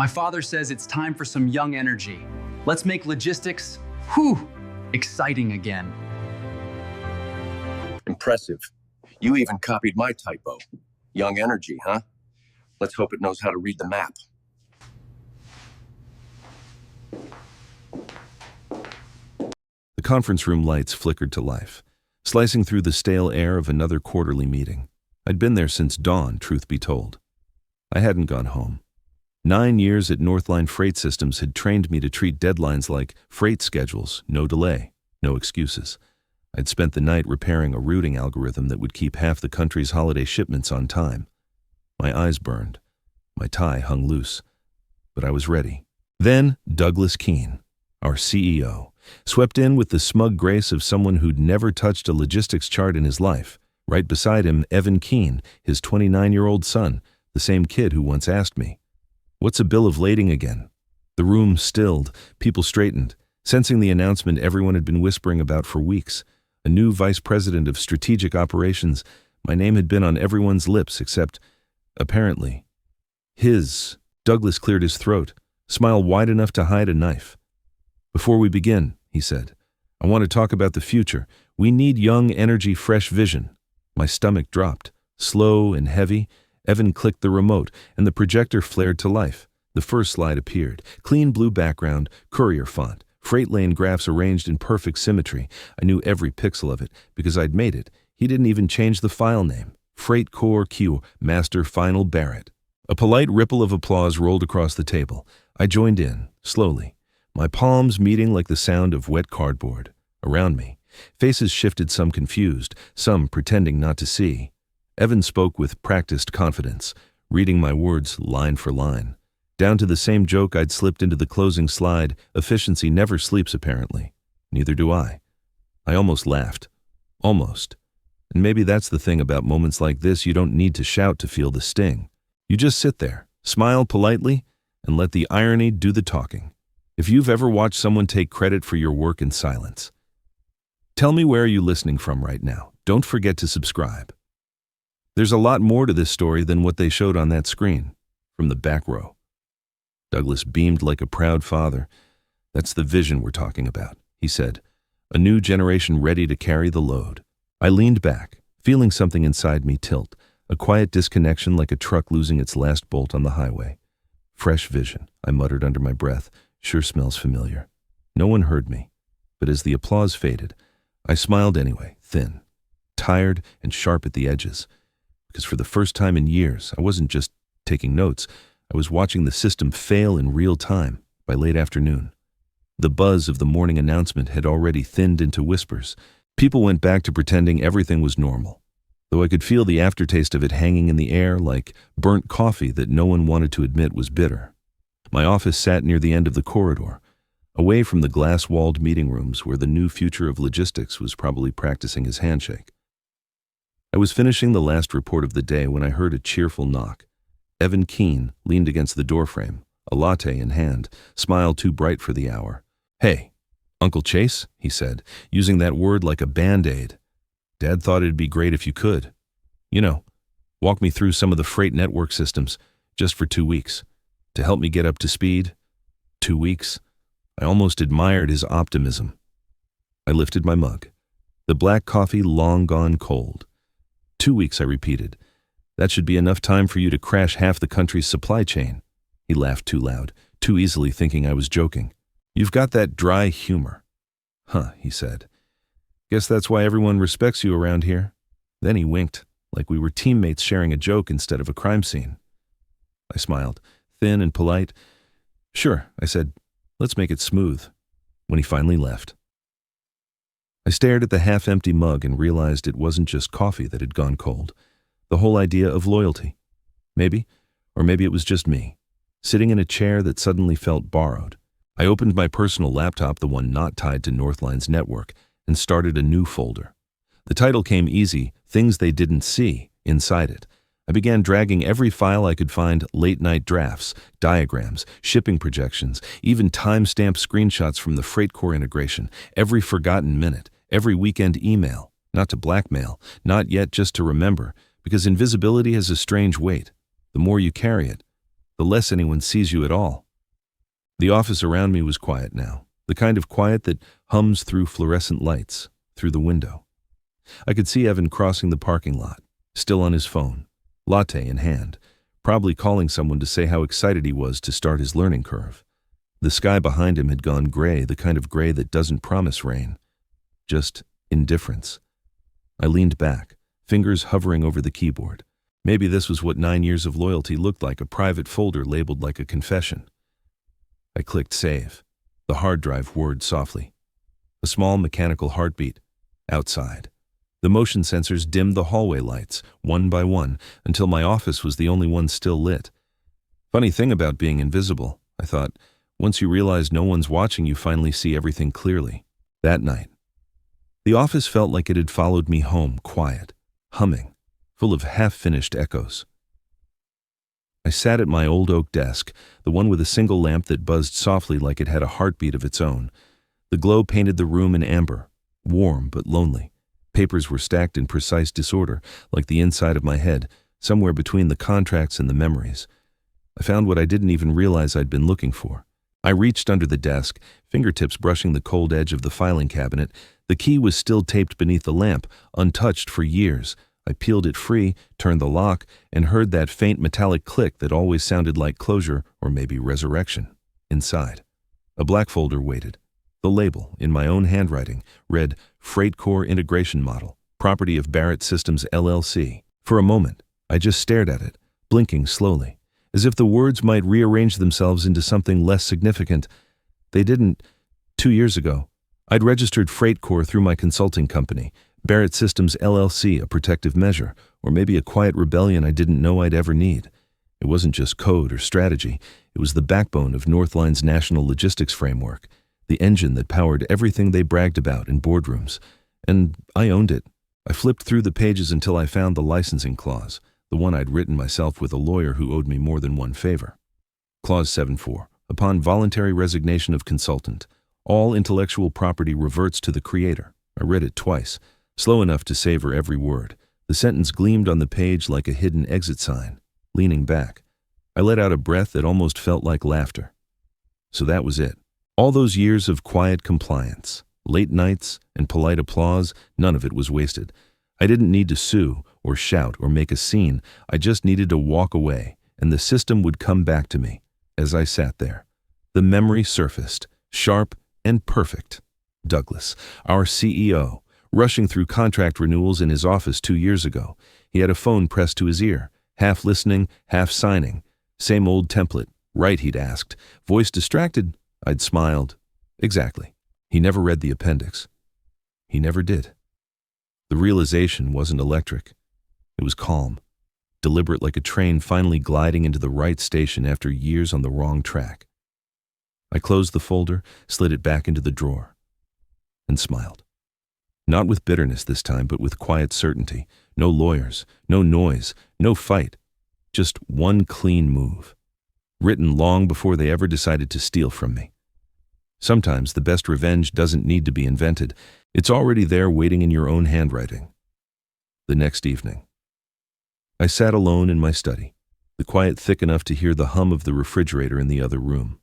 My father says it's time for some young energy. Let's make logistics, exciting again. Impressive. You even copied my typo. Young energy, huh? Let's hope it knows how to read the map. The conference room lights flickered to life, slicing through the stale air of another quarterly meeting. I'd been there since dawn, truth be told. I hadn't gone home. 9 years at Northline Freight Systems had trained me to treat deadlines like freight schedules, no delay, no excuses. I'd spent the night repairing a routing algorithm that would keep half the country's holiday shipments on time. My eyes burned. My tie hung loose. But I was ready. Then Douglas Keene, our CEO, swept in with the smug grace of someone who'd never touched a logistics chart in his life. Right beside him, Evan Keene, his 29-year-old son, the same kid who once asked me, "What's a bill of lading again?" The room stilled, people straightened, sensing the announcement everyone had been whispering about for weeks. A new vice president of strategic operations. My name had been on everyone's lips except, apparently, his. Douglas cleared his throat, smile wide enough to hide a knife. "Before we begin," he said, "I want to talk about the future. We need young energy, fresh vision." My stomach dropped. Slow and heavy, Evan clicked the remote, and the projector flared to life. The first slide appeared. Clean blue background, courier font, freight lane graphs arranged in perfect symmetry. I knew every pixel of it, because I'd made it. He didn't even change the file name. Freight Core Q, Master Final Barrett. A polite ripple of applause rolled across the table. I joined in, slowly, my palms meeting like the sound of wet cardboard. Around me, faces shifted, some confused, some pretending not to see. Evan spoke with practiced confidence, reading my words line for line. Down to the same joke I'd slipped into the closing slide. Efficiency never sleeps, apparently. Neither do I. I almost laughed. Almost. And maybe that's the thing about moments like this, you don't need to shout to feel the sting. You just sit there, smile politely, and let the irony do the talking. If you've ever watched someone take credit for your work in silence. Tell me, where are you listening from right now? Don't forget to subscribe. There's a lot more to this story than what they showed on that screen, from the back row. Douglas beamed like a proud father. "That's the vision we're talking about," he said. "A new generation ready to carry the load." I leaned back, feeling something inside me tilt, a quiet disconnection like a truck losing its last bolt on the highway. "Fresh vision," I muttered under my breath. "Sure smells familiar." No one heard me, but as the applause faded, I smiled anyway, thin, tired and sharp at the edges. Because for the first time in years, I wasn't just taking notes, I was watching the system fail in real time by late afternoon. The buzz of the morning announcement had already thinned into whispers. People went back to pretending everything was normal, though I could feel the aftertaste of it hanging in the air like burnt coffee that no one wanted to admit was bitter. My office sat near the end of the corridor, away from the glass-walled meeting rooms where the new future of logistics was probably practicing his handshake. I was finishing the last report of the day when I heard a cheerful knock. Evan Keene leaned against the doorframe, a latte in hand, smile too bright for the hour. "Hey, Uncle Chase," he said, using that word like a Band-Aid. "Dad thought it'd be great if you could. Walk me through some of the freight network systems, just for 2 weeks. To help me get up to speed." 2 weeks? I almost admired his optimism. I lifted my mug, the black coffee long gone cold. 2 weeks, I repeated. "That should be enough time for you to crash half the country's supply chain." He laughed too loud, too easily, thinking I was joking. "You've got that dry humor." "Huh," he said. "Guess that's why everyone respects you around here." Then he winked, like we were teammates sharing a joke instead of a crime scene. I smiled, thin and polite. "Sure," I said. "Let's make it smooth." When he finally left, I stared at the half-empty mug and realized it wasn't just coffee that had gone cold. The whole idea of loyalty. Maybe, or maybe it was just me, sitting in a chair that suddenly felt borrowed. I opened my personal laptop, the one not tied to Northline's network, and started a new folder. The title came easy, Things They Didn't See, inside it. I began dragging every file I could find, late-night drafts, diagrams, shipping projections, even time-stamped screenshots from the Freight Core integration, every forgotten minute, every weekend email, not to blackmail, not yet, just to remember, because invisibility has a strange weight. The more you carry it, the less anyone sees you at all. The office around me was quiet now, the kind of quiet that hums through fluorescent lights, through the window. I could see Evan crossing the parking lot, still on his phone, latte in hand, probably calling someone to say how excited he was to start his learning curve. The sky behind him had gone gray, the kind of gray that doesn't promise rain, just indifference. I leaned back, fingers hovering over the keyboard. Maybe this was what 9 years of loyalty looked like, a private folder labeled like a confession. I clicked save. The hard drive whirred softly. A small mechanical heartbeat. Outside. The motion sensors dimmed the hallway lights, one by one, until my office was the only one still lit. Funny thing about being invisible, I thought. Once you realize no one's watching, you finally see everything clearly. That night, the office felt like it had followed me home, quiet, humming, full of half-finished echoes. I sat at my old oak desk, the one with a single lamp that buzzed softly like it had a heartbeat of its own. The glow painted the room in amber, warm but lonely. Papers were stacked in precise disorder, like the inside of my head, somewhere between the contracts and the memories. I found what I didn't even realize I'd been looking for. I reached under the desk, fingertips brushing the cold edge of the filing cabinet. The key was still taped beneath the lamp, untouched for years. I peeled it free, turned the lock, and heard that faint metallic click that always sounded like closure or maybe resurrection. Inside, a black folder waited. The label, in my own handwriting, read Freight Core Integration Model, property of Barrett Systems LLC. For a moment, I just stared at it, blinking slowly, as if the words might rearrange themselves into something less significant. They didn't. 2 years ago, I'd registered Freight Core through my consulting company, Barrett Systems LLC, a protective measure, or maybe a quiet rebellion I didn't know I'd ever need. It wasn't just code or strategy. It was the backbone of Northline's national logistics framework, the engine that powered everything they bragged about in boardrooms. And I owned it. I flipped through the pages until I found the licensing clause, the one I'd written myself with a lawyer who owed me more than one favor. Clause 7.4. Upon voluntary resignation of consultant, all intellectual property reverts to the creator. I read it twice, slow enough to savor every word. The sentence gleamed on the page like a hidden exit sign. Leaning back, I let out a breath that almost felt like laughter. So that was it. All those years of quiet compliance, late nights, and polite applause, none of it was wasted. I didn't need to sue or shout or make a scene. I just needed to walk away, and the system would come back to me. As I sat there, the memory surfaced, sharp and perfect. Douglas, our CEO, rushing through contract renewals in his office 2 years ago. He had a phone pressed to his ear, half listening, half signing. Same old template. Right, he'd asked. Voice distracted? I'd smiled. Exactly. He never read the appendix. He never did. The realization wasn't electric. It was calm, deliberate, like a train finally gliding into the right station after years on the wrong track. I closed the folder, slid it back into the drawer, and smiled. Not with bitterness this time, but with quiet certainty. No lawyers, no noise, no fight. Just one clean move, written long before they ever decided to steal from me. Sometimes the best revenge doesn't need to be invented. It's already there waiting in your own handwriting. The next evening, I sat alone in my study, the quiet thick enough to hear the hum of the refrigerator in the other room.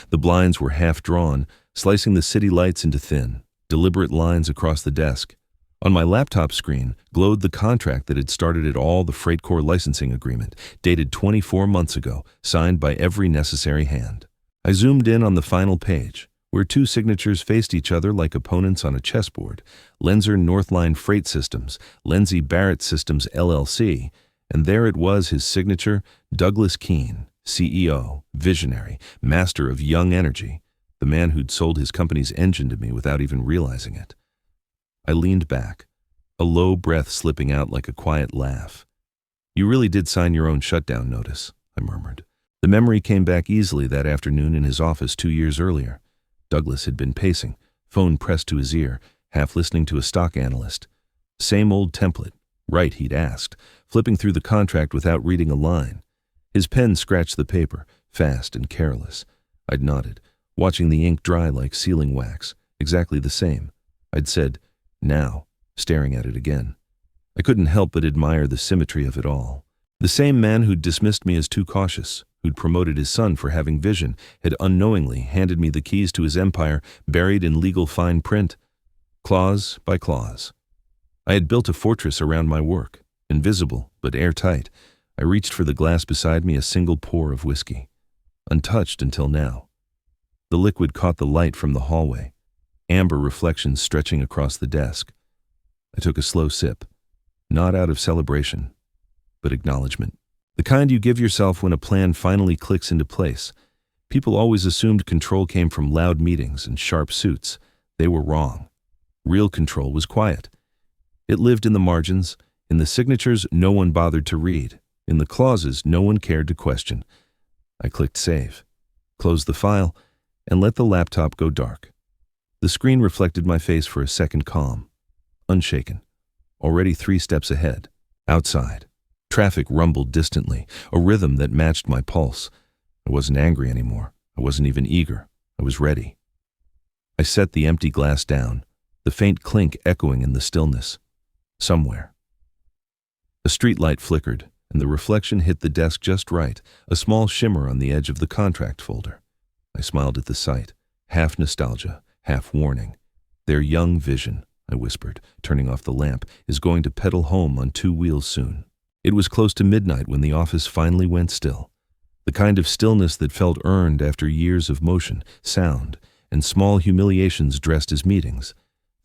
The blinds were half drawn, slicing the city lights into thin, deliberate lines across the desk. On my laptop screen glowed the contract that had started it all, the Freight Core licensing agreement, dated 24 months ago, signed by every necessary hand. I zoomed in on the final page, where 2 signatures faced each other like opponents on a chessboard. Lenzer Northline Freight Systems, Lindsay Barrett Systems LLC, and there it was, his signature, Douglas Keene, CEO, visionary, master of young energy, the man who'd sold his company's engine to me without even realizing it. I leaned back, a low breath slipping out like a quiet laugh. You really did sign your own shutdown notice, I murmured. The memory came back easily that afternoon in his office 2 years earlier. Douglas had been pacing, phone pressed to his ear, half listening to a stock analyst. Same old template. Right, he'd asked, flipping through the contract without reading a line. His pen scratched the paper, fast and careless. I'd nodded, watching the ink dry like sealing wax, exactly the same. I'd said, now, staring at it again. I couldn't help but admire the symmetry of it all. The same man who'd dismissed me as too cautious, who'd promoted his son for having vision, had unknowingly handed me the keys to his empire buried in legal fine print, clause by clause. I had built a fortress around my work, invisible but airtight. I reached for the glass beside me, a single pour of whiskey, untouched until now. The liquid caught the light from the hallway, amber reflections stretching across the desk. I took a slow sip, not out of celebration, but acknowledgement. The kind you give yourself when a plan finally clicks into place. People always assumed control came from loud meetings and sharp suits. They were wrong. Real control was quiet. It lived in the margins, in the signatures no one bothered to read, in the clauses no one cared to question. I clicked save, closed the file, and let the laptop go dark. The screen reflected my face for a second, calm, unshaken, already 3 steps ahead. Outside, traffic rumbled distantly, a rhythm that matched my pulse. I wasn't angry anymore. I wasn't even eager. I was ready. I set the empty glass down, the faint clink echoing in the stillness. Somewhere. A streetlight flickered, and the reflection hit the desk just right, a small shimmer on the edge of the contract folder. I smiled at the sight, half nostalgia, half warning. Their young vision, I whispered, turning off the lamp, is going to pedal home on 2 wheels soon. It was close to midnight when the office finally went still. The kind of stillness that felt earned after years of motion, sound, and small humiliations dressed as meetings.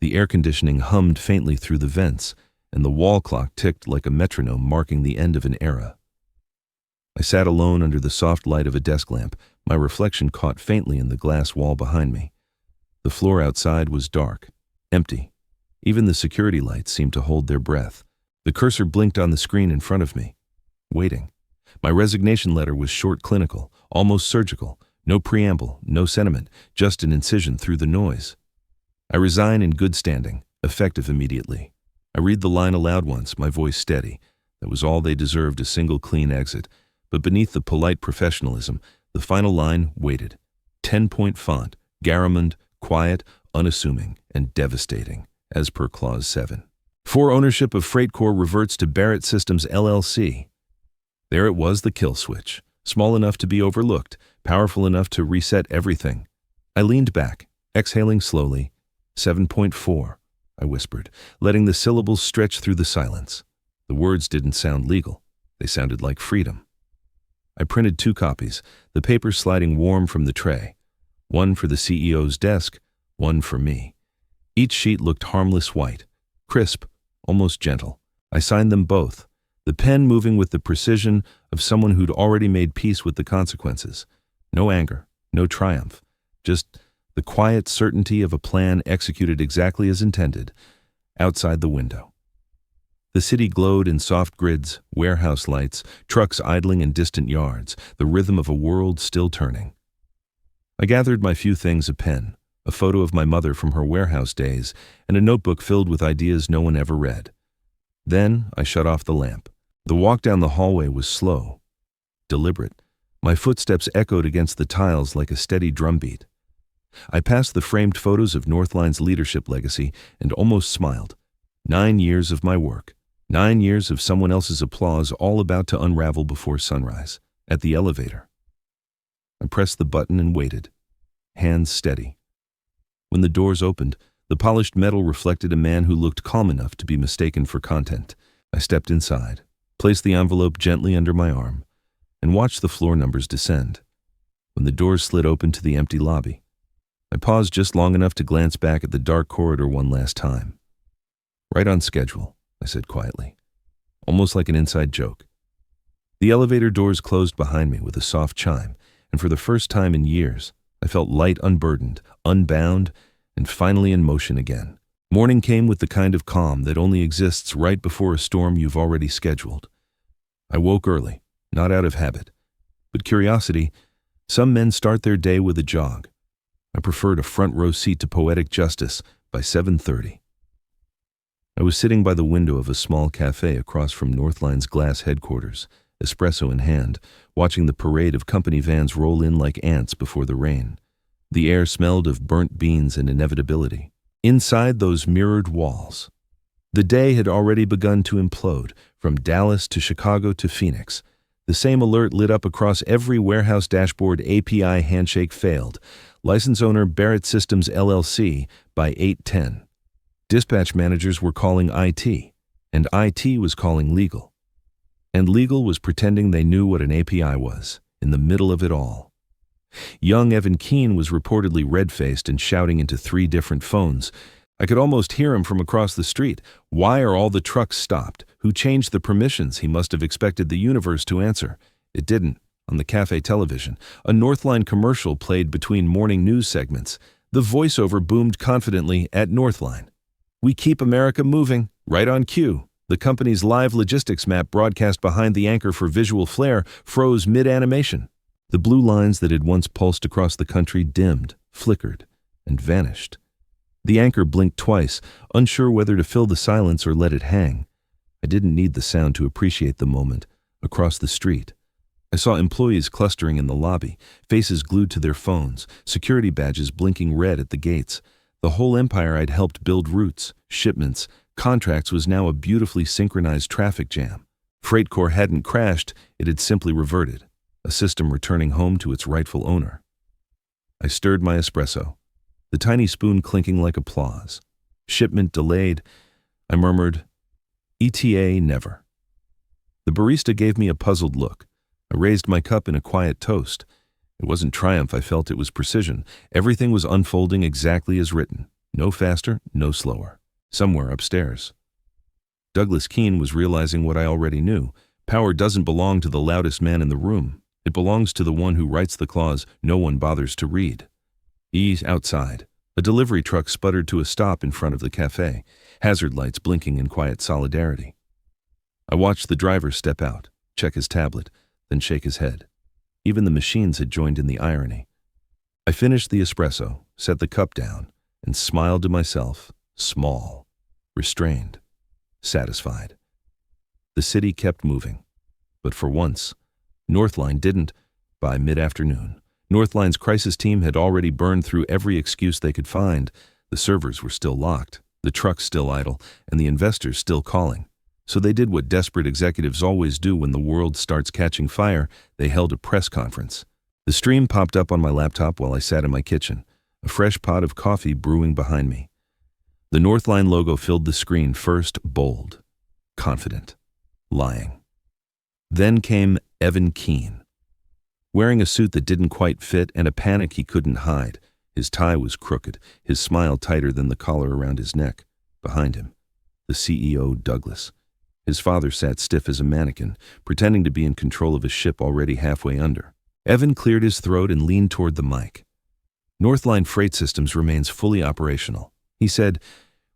The air conditioning hummed faintly through the vents, and the wall clock ticked like a metronome marking the end of an era. I sat alone under the soft light of a desk lamp, my reflection caught faintly in the glass wall behind me. The floor outside was dark, empty. Even the security lights seemed to hold their breath. The cursor blinked on the screen in front of me. Waiting. My resignation letter was short, clinical, almost surgical. No preamble, no sentiment, just an incision through the noise. I resign in good standing, effective immediately. I read the line aloud once, my voice steady. That was all they deserved, a single clean exit. But beneath the polite professionalism, the final line waited. 10-point font, garamond, quiet, unassuming, and devastating, as per Clause 7. For ownership of FreightCor reverts to Barrett Systems LLC. There it was, the kill switch, small enough to be overlooked, powerful enough to reset everything. I leaned back, exhaling slowly. 7.4, I whispered, letting the syllables stretch through the silence. The words didn't sound legal. They sounded like freedom. I printed 2 copies, the paper sliding warm from the tray. One for the CEO's desk, one for me. Each sheet looked harmless white, crisp, almost gentle. I signed them both, the pen moving with the precision of someone who'd already made peace with the consequences. No anger, no triumph, just the quiet certainty of a plan executed exactly as intended. Outside the window, the city glowed in soft grids, warehouse lights, trucks idling in distant yards, the rhythm of a world still turning. I gathered my few things, a pen, a photo of my mother from her warehouse days, and a notebook filled with ideas no one ever read. Then I shut off the lamp. The walk down the hallway was slow, deliberate. My footsteps echoed against the tiles like a steady drumbeat. I passed the framed photos of Northline's leadership legacy and almost smiled. 9 years of my work, 9 years of someone else's applause, all about to unravel before sunrise. At the elevator, I pressed the button and waited, hands steady. When the doors opened, the polished metal reflected a man who looked calm enough to be mistaken for content. I stepped inside, placed the envelope gently under my arm, and watched the floor numbers descend. When the doors slid open to the empty lobby, I paused just long enough to glance back at the dark corridor one last time. Right on schedule, I said quietly, almost like an inside joke. The elevator doors closed behind me with a soft chime, and for the first time in years, I felt light, unburdened, unbound, and finally in motion again. Morning came with the kind of calm that only exists right before a storm you've already scheduled. I woke early, not out of habit, but curiosity. Some men start their day with a jog. I preferred a front-row seat to poetic justice by 7:30. I was sitting by the window of a small cafe across from Northline's glass headquarters, espresso in hand, watching the parade of company vans roll in like ants before the rain. The air smelled of burnt beans and inevitability. Inside those mirrored walls, the day had already begun to implode. From Dallas to Chicago to Phoenix, the same alert lit up across every warehouse dashboard. API handshake failed. License owner Barrett Systems LLC by 8:10. Dispatch managers were calling IT, and IT was calling legal. And legal was pretending they knew what an API was, in the middle of it all. Young Evan Keene was reportedly red-faced and shouting into 3 different phones. I could almost hear him from across the street. Why are all the trucks stopped? Who changed the permissions? He must have expected the universe to answer. It didn't. On the cafe television, a Northline commercial played between morning news segments. The voiceover boomed confidently at Northline. "We keep America moving." Right on cue. The company's live logistics map broadcast behind the anchor for visual flair froze mid-animation. The blue lines that had once pulsed across the country dimmed, flickered, and vanished. The anchor blinked twice, unsure whether to fill the silence or let it hang. I didn't need the sound to appreciate the moment. Across the street, I saw employees clustering in the lobby, faces glued to their phones, security badges blinking red at the gates. The whole empire I'd helped build routes, shipments, contracts was now a beautifully synchronized traffic jam. FreightCor hadn't crashed, it had simply reverted, a system returning home to its rightful owner. I stirred my espresso, the tiny spoon clinking like applause. Shipment delayed. I murmured, "ETA never." The barista gave me a puzzled look. I raised my cup in a quiet toast. It wasn't triumph, I felt it was precision. Everything was unfolding exactly as written. No faster, no slower. Somewhere upstairs. Douglas Keene was realizing what I already knew. Power doesn't belong to the loudest man in the room. It belongs to the one who writes the clause no one bothers to read. Outside. A delivery truck sputtered to a stop in front of the cafe, hazard lights blinking in quiet solidarity. I watched the driver step out, check his tablet, then shake his head. Even the machines had joined in the irony. I finished the espresso, set the cup down, and smiled to myself, small, restrained, satisfied. The city kept moving. But for once, Northline didn't. By mid-afternoon, Northline's crisis team had already burned through every excuse they could find. The servers were still locked, the trucks still idle, and the investors still calling. So they did what desperate executives always do when the world starts catching fire. They held a press conference. The stream popped up on my laptop while I sat in my kitchen, a fresh pot of coffee brewing behind me. The Northline logo filled the screen, first bold, confident, lying. Then came Evan Keene, wearing a suit that didn't quite fit and a panic he couldn't hide. His tie was crooked, his smile tighter than the collar around his neck. Behind him, the CEO, Douglas. His father sat stiff as a mannequin, pretending to be in control of a ship already halfway under. Evan cleared his throat and leaned toward the mic. Northline Freight Systems remains fully operational. He said,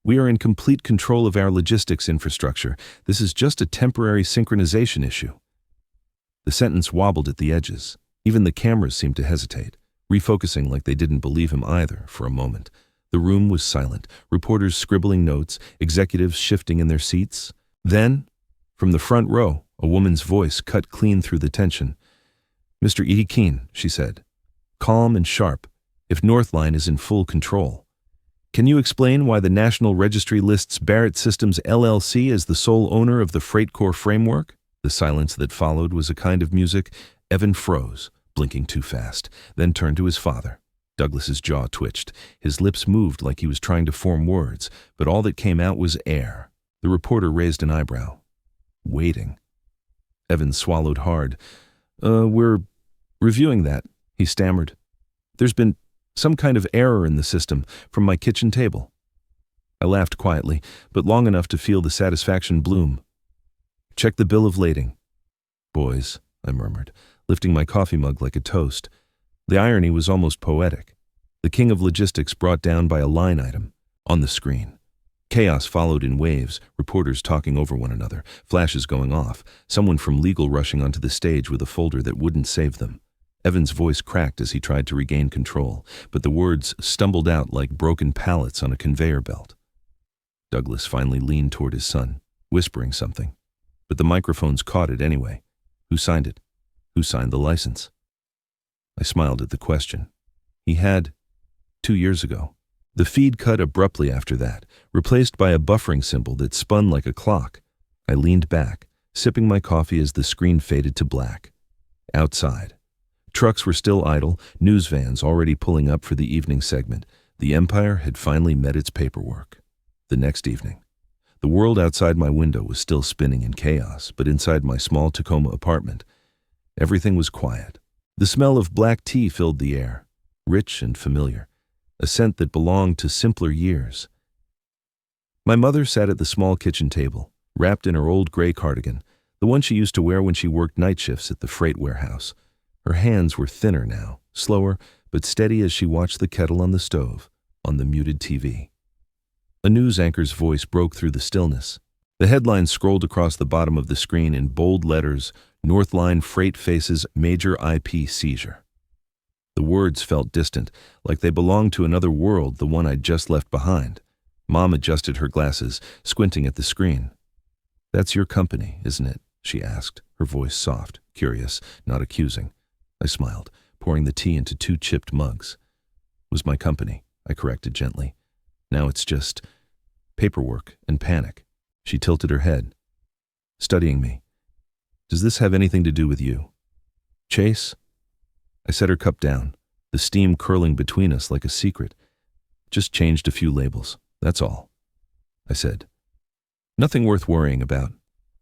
"We are in complete control of our logistics infrastructure. This is just a temporary synchronization issue." The sentence wobbled at the edges. Even the cameras seemed to hesitate, refocusing like they didn't believe him either for a moment. The room was silent, reporters scribbling notes, executives shifting in their seats. Then, from the front row, a woman's voice cut clean through the tension. "Mr. E. Keene," she said, calm and sharp, "if Northline is in full control, can you explain why the National Registry lists Barrett Systems LLC as the sole owner of the FreightCor framework?" The silence that followed was a kind of music. Evan froze, blinking too fast, then turned to his father. Douglas's jaw twitched. His lips moved like he was trying to form words, but all that came out was air. The reporter raised an eyebrow. Waiting. Evan swallowed hard. We're reviewing that," he stammered. "There's been some kind of error in the system from my kitchen table." I laughed quietly, but long enough to feel the satisfaction bloom. "Check the bill of lading." "Boys," I murmured, lifting my coffee mug like a toast. The irony was almost poetic. The king of logistics brought down by a line item on the screen. Chaos followed in waves, reporters talking over one another, flashes going off, someone from legal rushing onto the stage with a folder that wouldn't save them. Evan's voice cracked as he tried to regain control, but the words stumbled out like broken pallets on a conveyor belt. Douglas finally leaned toward his son, whispering something, but the microphones caught it anyway. Who signed it? Who signed the license? I smiled at the question. He had, 2 years ago. The feed cut abruptly after that, replaced by a buffering symbol that spun like a clock. I leaned back, sipping my coffee as the screen faded to black. Outside, trucks were still idle, news vans already pulling up for the evening segment. The Empire had finally met its paperwork. The next evening, the world outside my window was still spinning in chaos, but inside my small Tacoma apartment, everything was quiet. The smell of black tea filled the air, rich and familiar, a scent that belonged to simpler years. My mother sat at the small kitchen table, wrapped in her old gray cardigan, the one she used to wear when she worked night shifts at the freight warehouse. Her hands were thinner now, slower but steady as she watched the kettle on the stove, on the muted TV. A news anchor's voice broke through the stillness. The headline scrolled across the bottom of the screen in bold letters, Northline Freight faces major IP seizure. The words felt distant, like they belonged to another world, the one I'd just left behind. Mom adjusted her glasses, squinting at the screen. "That's your company, isn't it?" she asked, her voice soft, curious, not accusing. I smiled, pouring the tea into 2 chipped mugs. "It was my company," I corrected gently. "Now it's just paperwork and panic." She tilted her head, studying me. "Does this have anything to do with you?" "Chase?" I set her cup down, the steam curling between us like a secret. "Just changed a few labels, that's all," I said. "Nothing worth worrying about."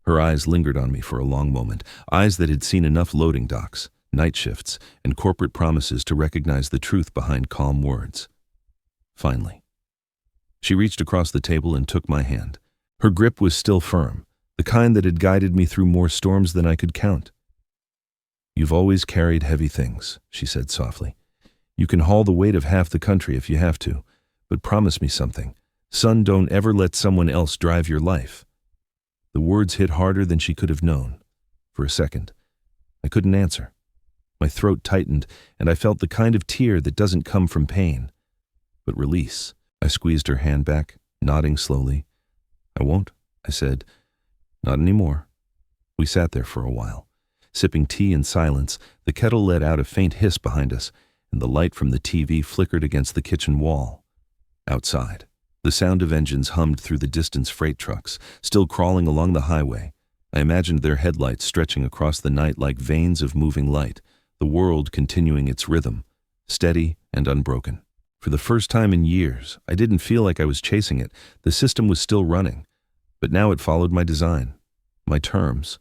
Her eyes lingered on me for a long moment, eyes that had seen enough loading docks, night shifts, and corporate promises to recognize the truth behind calm words. Finally, she reached across the table and took my hand. Her grip was still firm, the kind that had guided me through more storms than I could count. "You've always carried heavy things," she said softly. "You can haul the weight of half the country if you have to, but promise me something. Son, don't ever let someone else drive your life." The words hit harder than she could have known. For a second, I couldn't answer. My throat tightened, and I felt the kind of tear that doesn't come from pain, but release. I squeezed her hand back, nodding slowly. "I won't," I said. "Not anymore." We sat there for a while, sipping tea in silence. The kettle let out a faint hiss behind us, and the light from the TV flickered against the kitchen wall. Outside, the sound of engines hummed through the distant freight trucks, still crawling along the highway. I imagined their headlights stretching across the night like veins of moving light, the world continuing its rhythm, steady and unbroken. For the first time in years, I didn't feel like I was chasing it. The system was still running, but now it followed my design, my terms.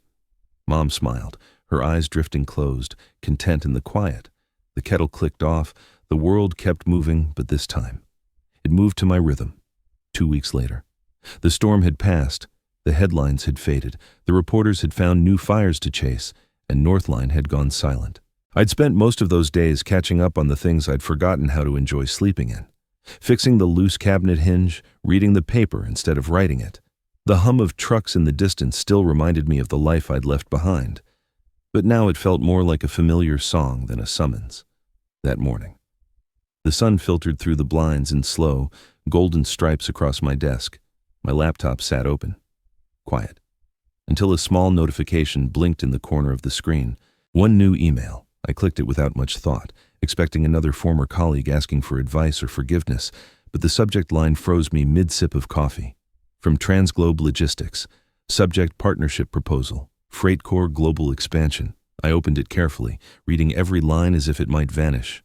Mom smiled, her eyes drifting closed, content in the quiet. The kettle clicked off. The world kept moving, but this time, it moved to my rhythm. 2 weeks later, the storm had passed. The headlines had faded. The reporters had found new fires to chase, and Northline had gone silent. I'd spent most of those days catching up on the things I'd forgotten how to enjoy sleeping in. Fixing the loose cabinet hinge, reading the paper instead of writing it. The hum of trucks in the distance still reminded me of the life I'd left behind. But now it felt more like a familiar song than a summons. That morning, the sun filtered through the blinds in slow, golden stripes across my desk. My laptop sat open, quiet, until a small notification blinked in the corner of the screen. One new email. I clicked it without much thought, expecting another former colleague asking for advice or forgiveness, but the subject line froze me mid-sip of coffee. From Transglobe Logistics, subject partnership proposal, Freight Corps global expansion. I opened it carefully, reading every line as if it might vanish.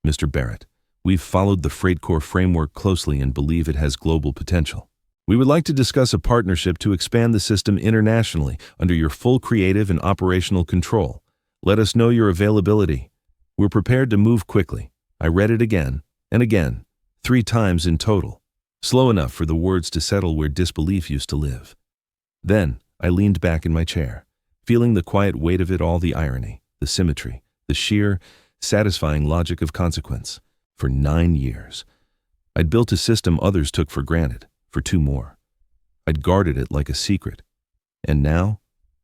"Mr. Barrett, we've followed the Freight Corps framework closely and believe it has global potential. We would like to discuss a partnership to expand the system internationally under your full creative and operational control. Let us know your availability. We're prepared to move quickly." I read it again and again, 3 times in total, slow enough for the words to settle where disbelief used to live. Then I leaned back in my chair, feeling the quiet weight of it all, the irony, the symmetry, the sheer, satisfying logic of consequence. For 9 years, I'd built a system others took for granted, for 2 more. I'd guarded it like a secret. And now,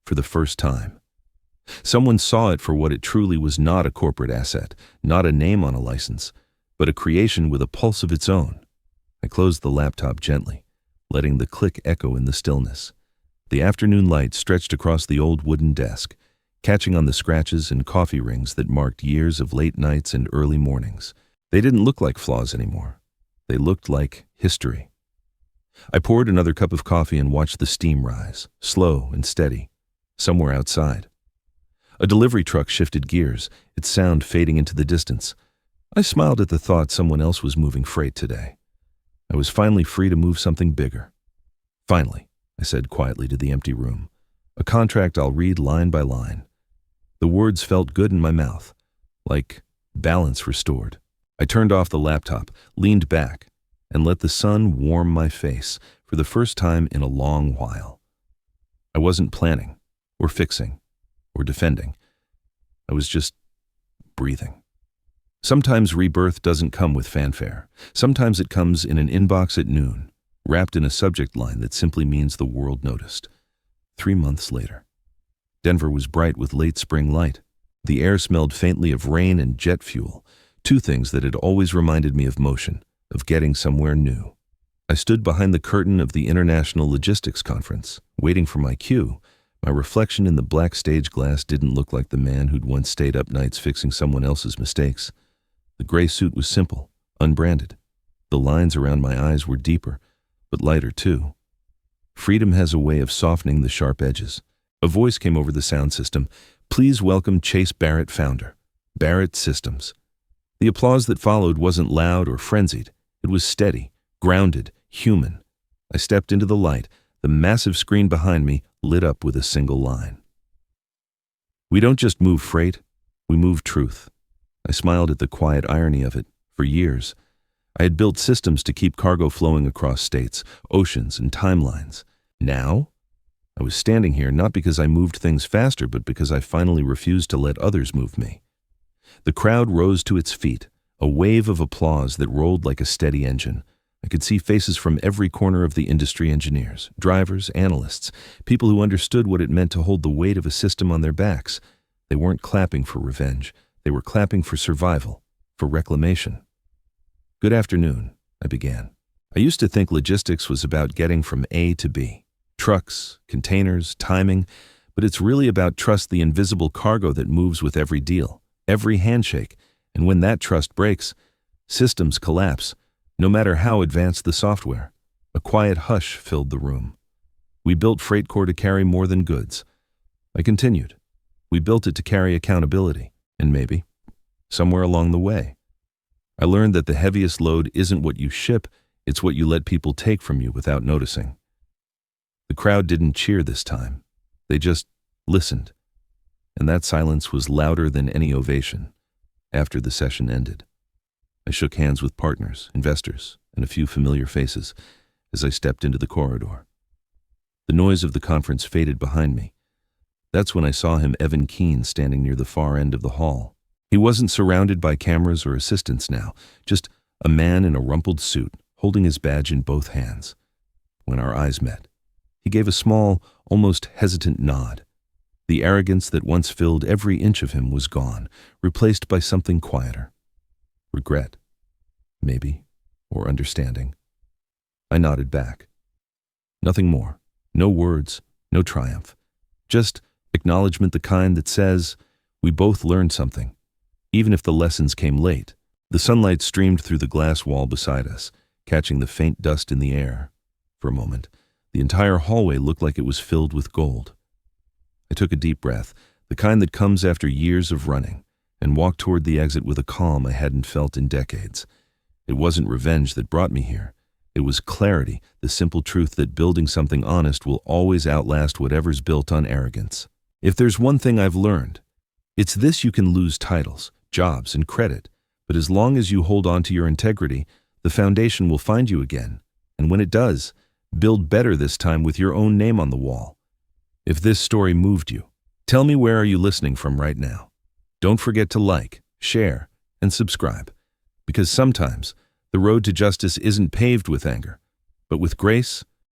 for the first time, someone saw it for what it truly was: not a corporate asset, not a name on a license, but a creation with a pulse of its own. I closed the laptop gently, letting the click echo in the stillness. The afternoon light stretched across the old wooden desk, catching on the scratches and coffee rings that marked years of late nights and early mornings. They didn't look like flaws anymore. They looked like history. I poured another cup of coffee and watched the steam rise, slow and steady, somewhere outside. A delivery truck shifted gears, its sound fading into the distance. I smiled at the thought someone else was moving freight today. I was finally free to move something bigger. Finally, I said quietly to the empty room. A contract I'll read line by line. The words felt good in my mouth, like balance restored. I turned off the laptop, leaned back, and let the sun warm my face for the first time in a long while. I wasn't planning, or fixing, or defending. I was just breathing. Sometimes rebirth doesn't come with fanfare. Sometimes it comes in an inbox at noon, wrapped in a subject line that simply means the world noticed. 3 months later. Denver was bright with late spring light. The air smelled faintly of rain and jet fuel, two things that had always reminded me of motion, of getting somewhere new. I stood behind the curtain of the International Logistics Conference, waiting for my cue. My reflection in the black stage glass didn't look like the man who'd once stayed up nights fixing someone else's mistakes. The gray suit was simple, unbranded. The lines around my eyes were deeper, but lighter too. Freedom has a way of softening the sharp edges. A voice came over the sound system. Please welcome Chase Barrett, founder. Barrett Systems. The applause that followed wasn't loud or frenzied. It was steady, grounded, human. I stepped into the light. The massive screen behind me lit up with a single line. We don't just move freight, we move truth. I smiled at the quiet irony of it. For years, I had built systems to keep cargo flowing across states, oceans, and timelines. Now, I was standing here not because I moved things faster, but because I finally refused to let others move me. The crowd rose to its feet, a wave of applause that rolled like a steady engine. I could see faces from every corner of the industry: engineers, drivers, analysts, people who understood what it meant to hold the weight of a system on their backs. They weren't clapping for revenge. They were clapping for survival, for reclamation. Good afternoon, I began. I used to think logistics was about getting from A to B. Trucks, containers, timing, but it's really about trust, the invisible cargo that moves with every deal, every handshake, and when that trust breaks, systems collapse, no matter how advanced the software. A quiet hush filled the room. We built FreightCor to carry more than goods. I continued. We built it to carry accountability, and maybe, somewhere along the way, I learned that the heaviest load isn't what you ship, it's what you let people take from you without noticing. The crowd didn't cheer this time. They just listened. And that silence was louder than any ovation. After the session ended, I shook hands with partners, investors, and a few familiar faces as I stepped into the corridor. The noise of the conference faded behind me. That's when I saw him, Evan Keane, standing near the far end of the hall. He wasn't surrounded by cameras or assistants now, just a man in a rumpled suit, holding his badge in both hands. When our eyes met, he gave a small, almost hesitant nod. The arrogance that once filled every inch of him was gone, replaced by something quieter. Regret, maybe, or understanding. I nodded back. Nothing more. No words, no triumph. Just acknowledgement, the kind that says, we both learned something, even if the lessons came late. The sunlight streamed through the glass wall beside us, catching the faint dust in the air. For a moment, the entire hallway looked like it was filled with gold. I took a deep breath, the kind that comes after years of running, and walked toward the exit with a calm I hadn't felt in decades. It wasn't revenge that brought me here. It was clarity, the simple truth that building something honest will always outlast whatever's built on arrogance. If there's one thing I've learned, it's this: you can lose titles, jobs, and credit, but as long as you hold on to your integrity, the foundation will find you again. And when it does, build better, this time with your own name on the wall. If this story moved you, tell me, where are you listening from right now? Don't forget to like, share, and subscribe, because sometimes the road to justice isn't paved with anger, but with grace,